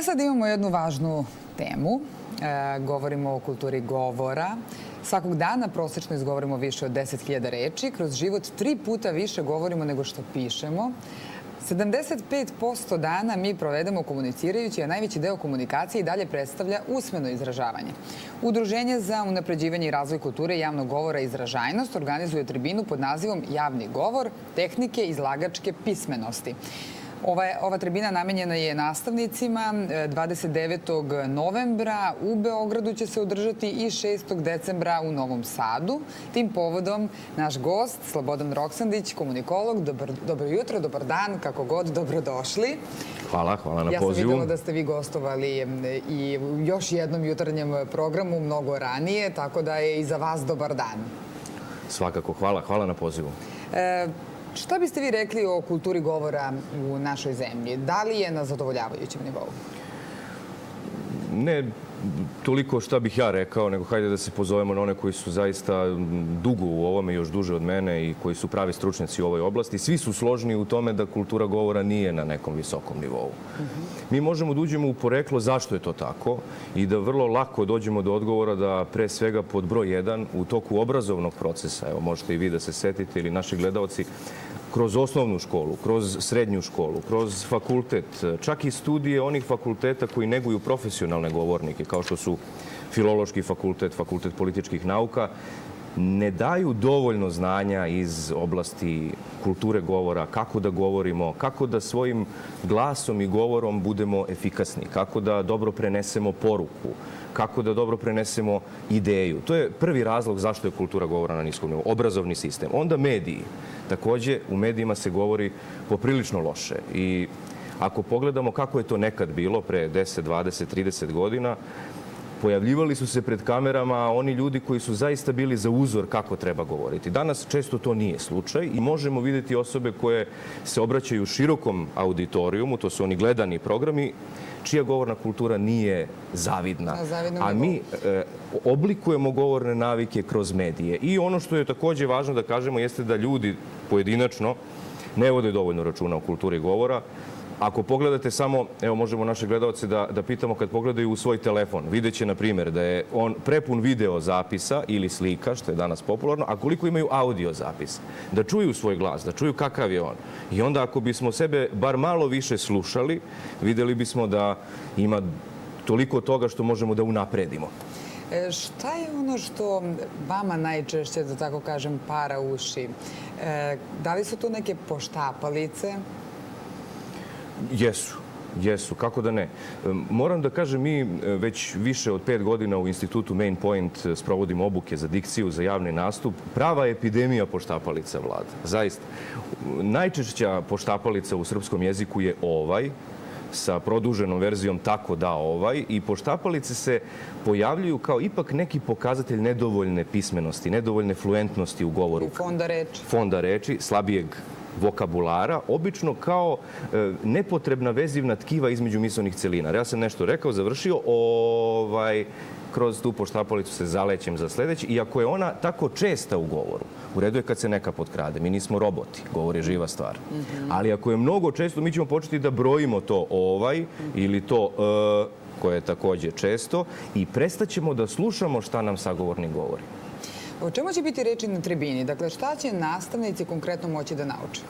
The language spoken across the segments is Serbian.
Sad imamo jednu važnu temu. Govorimo o kulturi govora. Svakog dana prosečno izgovorimo više od 10.000 reči. Kroz život 3 puta više govorimo nego što pišemo. 75% dana mi provedemo komunicirajući, a najveći deo komunikacije i dalje predstavlja usmeno izražavanje. Udruženje za unapređivanje i razvoj kulture javnog govora i izražajnost organizuje tribinu pod nazivom Javni govor, tehnike izlagačke pismenosti. Ova tribina namenjena je nastavnicima. 29. novembra u Beogradu će se održati i 6. decembra u Novom Sadu. Tim povodom naš gost, Slobodan Roksandić, komunikolog. Dobro jutro, dobar dan, kako god, dobrodošli. Hvala na pozivu. Ja sam videla da ste vi gostovali i u još jednom jutarnjem programu mnogo ranije, tako da je i za vas dobar dan. Svakako, hvala na pozivu. Šta biste vi rekli o kulturi govora u našoj zemlji? Da li je na zadovoljavajućem nivou? Ne toliko šta bih ja rekao, nego hajde da se pozovemo na one koji su zaista dugo u ovome, još duže od mene i koji su pravi stručnjaci u ovoj oblasti. Svi su složni u tome da kultura govora nije na nekom visokom nivou. Mi možemo da uđemo u poreklo zašto je to tako i da vrlo lako dođemo do odgovora da pre svega pod broj 1 u toku obrazovnog procesa, evo možete i vi da se setite ili naši gledalci, kroz osnovnu školu, kroz srednju školu, kroz fakultet, čak i studije onih fakulteta koji neguju profesionalne govornike, kao što su Filološki fakultet, Fakultet političkih nauka, ne daju dovoljno znanja iz oblasti kulture govora, kako da govorimo, kako da svojim glasom i govorom budemo efikasni, kako da dobro prenesemo poruku, kako da dobro prenesemo ideju. To je prvi razlog zašto je kultura govora na niskom nivou, obrazovni sistem. Onda mediji. Takođe, u medijima se govori poprilično loše i ako pogledamo kako je to nekad bilo, pre 10, 20, 30 godina, pojavljivali su se pred kamerama oni ljudi koji su zaista bili za uzor kako treba govoriti. Danas često to nije slučaj i možemo vidjeti osobe koje se obraćaju širokom auditorijumu, to su oni gledani programi, čija govorna kultura nije zavidna. A mi oblikujemo govorne navike kroz medije. I ono što je takođe važno da kažemo jeste da ljudi pojedinačno ne vode dovoljno računa o kulturi govora. Ako pogledate samo, evo možemo naše gledalce da pitamo kad pogledaju u svoj telefon, vidjet će na primjer da je on prepun video zapisa ili slika, što je danas popularno, a koliko imaju audio zapis. Da čuju svoj glas, da čuju kakav je on. I onda ako bismo sebe bar malo više slušali, videli bismo da ima toliko toga što možemo da unapredimo. Šta je ono što vama najčešće, da tako kažem, para uši? Da li su to neke poštapalice? Jesu, kako da ne. Moram da kažem, mi već više od 5 godina u institutu Main Point sprovodimo obuke za dikciju, za javni nastup. Prava epidemija poštapalica vlada, zaista. Najčešća poštapalica u srpskom jeziku je ovaj, sa produženom verzijom tako da ovaj, i poštapalice se pojavljuju kao ipak neki pokazatelj nedovoljne pismenosti, nedovoljne fluentnosti u govoru. Fonda reči, slabijeg vokabulara, obično kao nepotrebna vezivna tkiva između misaonih celina. Ja sam nešto rekao, završio, kroz tu poštapalicu se zalećem za sledeći. I ako je ona tako česta u govoru, u redu je kad se neka potkrade. Mi nismo roboti, govor je živa stvar. Ali ako je mnogo često, mi ćemo početi da brojimo to ili to koje je takođe često i prestaćemo da slušamo šta nam sagovornik govori. O čemu će biti reči na tribini? Dakle, šta će nastavnici konkretno moći da nauče?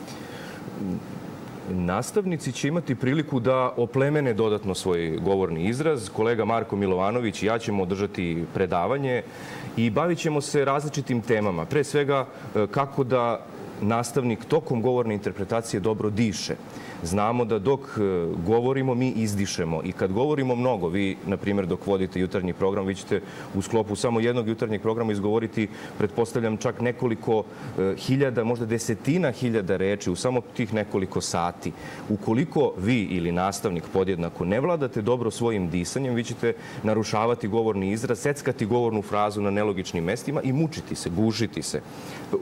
Nastavnici će imati priliku da oplemene dodatno svoj govorni izraz. Kolega Marko Milovanović i ja ćemo održati predavanje i bavit ćemo se različitim temama. Pre svega, kako da nastavnik tokom govorne interpretacije dobro diše. Znamo da dok govorimo, mi izdišemo. I kad govorimo mnogo, vi, na primjer, dok vodite jutarnji program, vi ćete u sklopu samo jednog jutarnjeg programa izgovoriti, pretpostavljam, čak nekoliko hiljada, možda desetina hiljada reči u samo tih nekoliko sati. Ukoliko vi ili nastavnik podjednako ne vladate dobro svojim disanjem, vi ćete narušavati govorni izraz, seckati govornu frazu na nelogičnim mestima i mučiti se, gušiti se.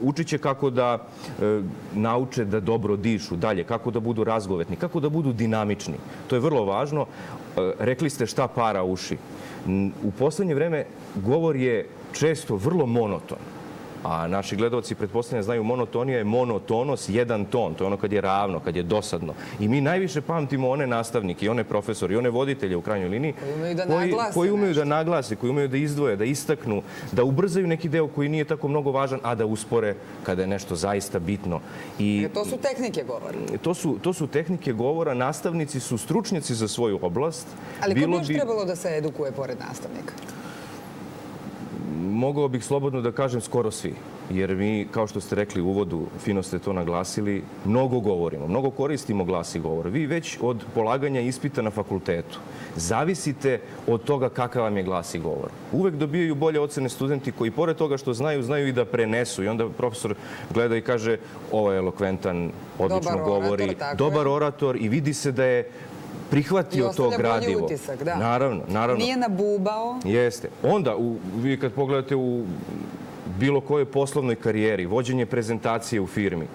Učit će kako da nauče da dobro dišu dalje, kako da budu razgovetni, kako da budu dinamični. To je vrlo važno. Rekli ste šta para uši. U poslednje vreme govor je često vrlo monoton. A naši gledalci, pretpostavljam, znaju monotonija je monotonos, jedan ton. To je ono kad je ravno, kad je dosadno. I mi najviše pamtimo one nastavnike i one profesore i one voditelje u krajnjoj liniji koji umeju da naglase, koji umeju da izdvoje, da istaknu, da ubrzaju neki deo koji nije tako mnogo važan, a da uspore kada je nešto zaista bitno. I to su tehnike govora. To su tehnike govora. Nastavnici su stručnjaci za svoju oblast. Ali ko bi još trebalo da se edukuje pored nastavnika? Mogao bih slobodno da kažem skoro svi. Jer mi, kao što ste rekli u uvodu, fino ste to naglasili, mnogo govorimo, mnogo koristimo glas i govor. Vi već od polaganja ispita na fakultetu zavisite od toga kakav vam je glas i govor. Uvek dobijaju bolje ocene studenti koji, pored toga što znaju, znaju i da prenesu. I onda profesor gleda i kaže, ovo je elokventan, odlično govori, dobar orator i vidi se da je prihvatio to gradivo. I ostavlja bolji utisak, da. Naravno. Nije nabubao. Jeste. Onda, vi kad pogledate u bilo kojoj poslovnoj karijeri, vođenje prezentacije u firmi,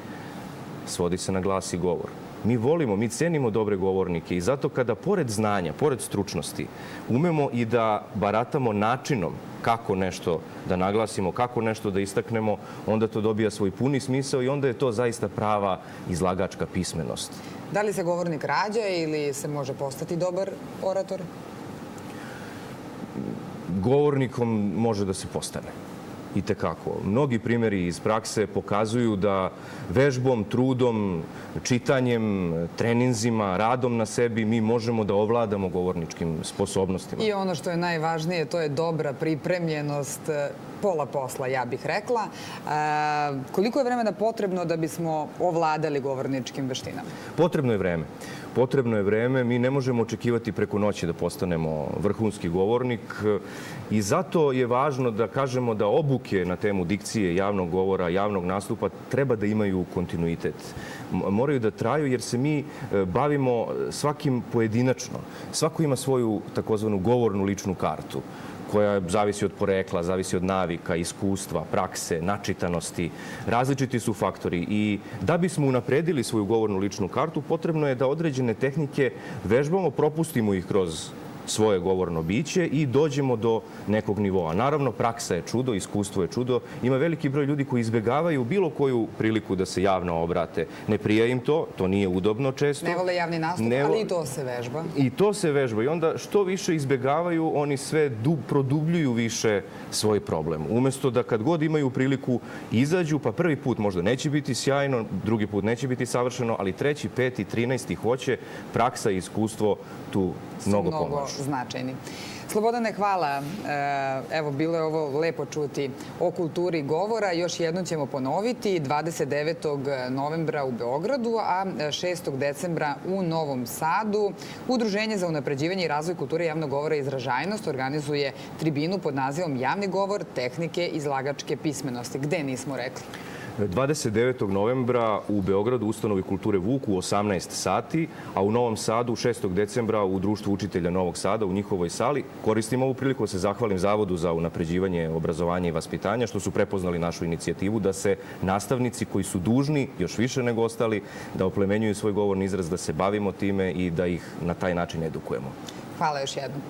svodi se na glas i govor. Mi volimo, mi cenimo dobre govornike i zato kada pored znanja, pored stručnosti, umemo i da baratamo načinom kako nešto da naglasimo, kako nešto da istaknemo, onda to dobija svoj puni smisao i onda je to zaista prava izlagačka pismenost. Da li se govornik rađa ili se može postati dobar orator? Govornikom može da se postane. I tekako. Mnogi primjeri iz prakse pokazuju da vežbom, trudom, čitanjem, treninzima, radom na sebi mi možemo da ovladamo govorničkim sposobnostima. I ono što je najvažnije, to je dobra pripremljenost, pola posla, ja bih rekla. Koliko je vremena potrebno da bismo ovladali govorničkim veštinama? Potrebno je vreme. Potrebno je vreme. Mi ne možemo očekivati preko noći da postanemo vrhunski govornik i zato je važno da kažemo da obuke na temu dikcije, javnog govora, javnog nastupa treba da imaju kontinuitet. Moraju da traju jer se mi bavimo svakim pojedinačno. Svako ima svoju takozvanu govornu ličnu kartu koja zavisi od porekla, zavisi od navika, iskustva, prakse, načitanosti. Različiti su faktori i da bismo unapredili svoju govornu ličnu kartu, potrebno je da određene tehnike vežbamo, propustimo ih kroz svoje govorno biće i dođemo do nekog nivoa. Naravno, praksa je čudo, iskustvo je čudo. Ima veliki broj ljudi koji izbegavaju bilo koju priliku da se javno obrate. Ne prija im to, to nije udobno često. Ne vole javni nastup, ali i to se vežba. I to se vežba. I onda što više izbegavaju, oni sve produbljuju više svoj problem. Umesto da kad god imaju priliku izađu, pa prvi put možda neće biti sjajno, drugi put neće biti savršeno, ali treći, peti, 13. hoće, praksa i iskustvo tu mnogo pomažu. Značajni. Slobodane, hvala. Evo, bilo je ovo lepo čuti o kulturi govora. Još jednom ćemo ponoviti 29. novembra u Beogradu, a 6. decembra u Novom Sadu. Udruženje za unapređivanje i razvoj kulture javnog govora i izražajnost organizuje tribinu pod nazivom Javni govor, tehnike izlagačke pismenosti. Gde nismo rekli? 29. novembra u Beogradu u Ustanovi kulture Vuk u 18 sati, a u Novom Sadu 6. decembra u Društvu učitelja Novog Sada u njihovoj sali. Koristim ovu priliku da se zahvalim Zavodu za unapređivanje obrazovanja i vaspitanja što su prepoznali našu inicijativu da se nastavnici koji su dužni, još više nego ostali, da oplemenjuju svoj govorni izraz, da se bavimo time i da ih na taj način edukujemo. Hvala još jednom.